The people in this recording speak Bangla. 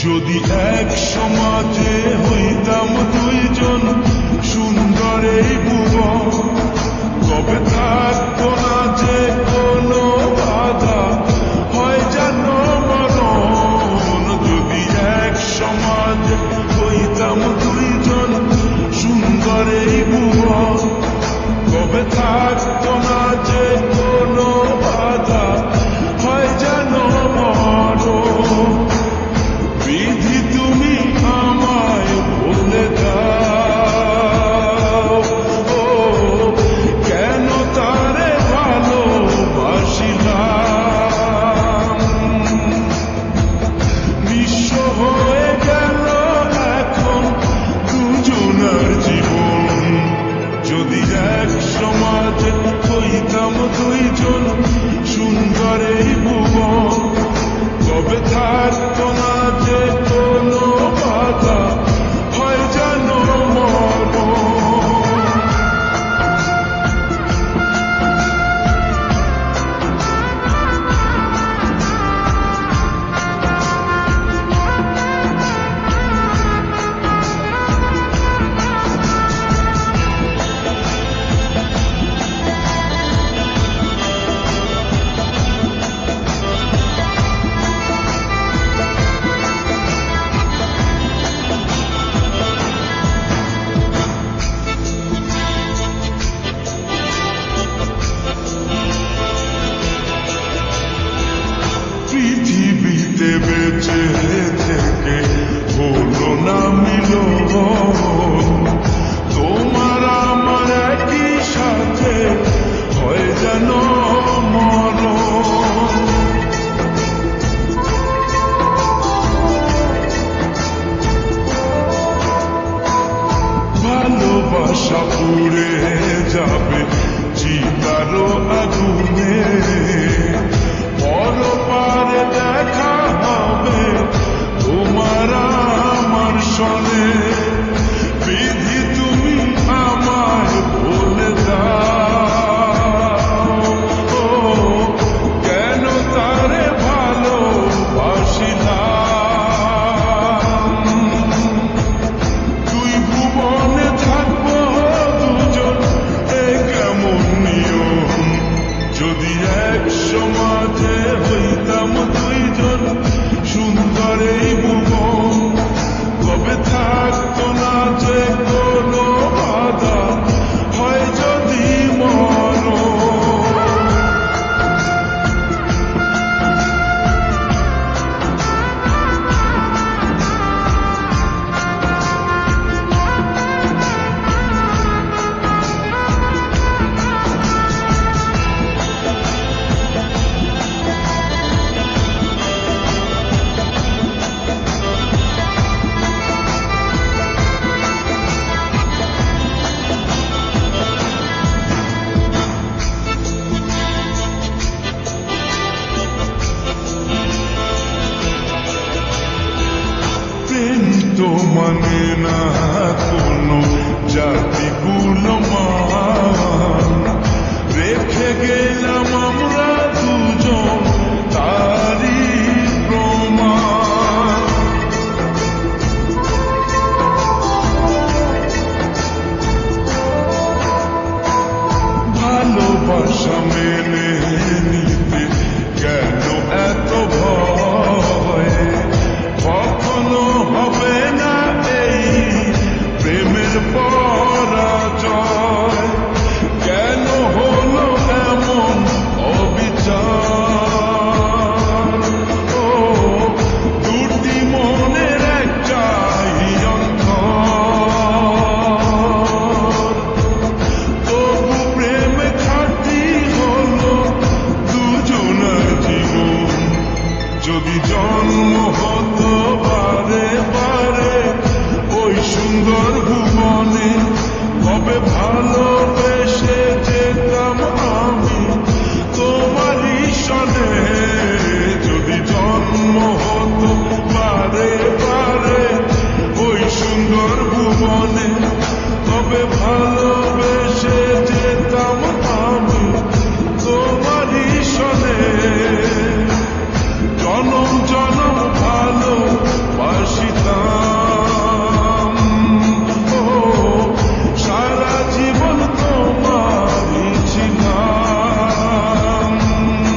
যদি এক সমাজে হইতাম দুইজন সুন্দর এই ভুবন, তবে থাকতো না যে কোনো বাধা, হয় যেন মরণ। যদি এক সমাজে হইতাম দুইজন সুন্দর এই ভুবন, তবে থাকতো না যে কোনো বাধা, হয় যেন মরণ। বিধি তুমি আমায় বলে দাও, ও কেন তারে ভালোবাসিলাম। নিঃস্ব হয়ে গেল এখন দুজনার জীবন। যদি এক সমাজে হইতাম দুইজন সুন্দর এই ভুবন, তবে থাকতো না যে কোনো বাধা, হয় যেন মরণ। পৃথিবীতে বেঁচে থেকে হলো না মিলন, তোমার আমার একই সাথে হয় যেন মরণ। ভালোবাসা পুড়ে যাবে চিতারো আগুনে, পরপারে দেখা হবে তোমার আমার সনে। বিধি তুমি আমায় বলে দাও, ও কেন তারে ভালোবাসিলাম। দুই ভুবনে থাকবো দুজন, এ কেমন নিয়ম। যদি এক সমাজে হইতাম দুইজন সুন্দর এই ভুবন, তবে থাকতো না যে কোনো বাধা, হয় যদি মরণ। প্রেম তো মানে না কোনো জাতি গুণমান, রেখে গেলাম আমরা দুজন তারই প্রমাণ। ভালোবাসা মেনে নিতে কেন এত ভয়, কখনো হবে না এই প্রেমের পরাজয়। কেন হলো এমন অবিচার, ও দুটি মনের একটাই অন্তর। তবু প্রেম খাঁটি হলো দুজনার জীবন। যদি জন্ম হতো বারে বারে ওই সুন্দর ভুবনে, তবে ভালোবেসে যেতাম আমি তোমারই সনে। যদি জন্ম হতো বারে বারে ওই সুন্দর ভুবনে, তবে ভালো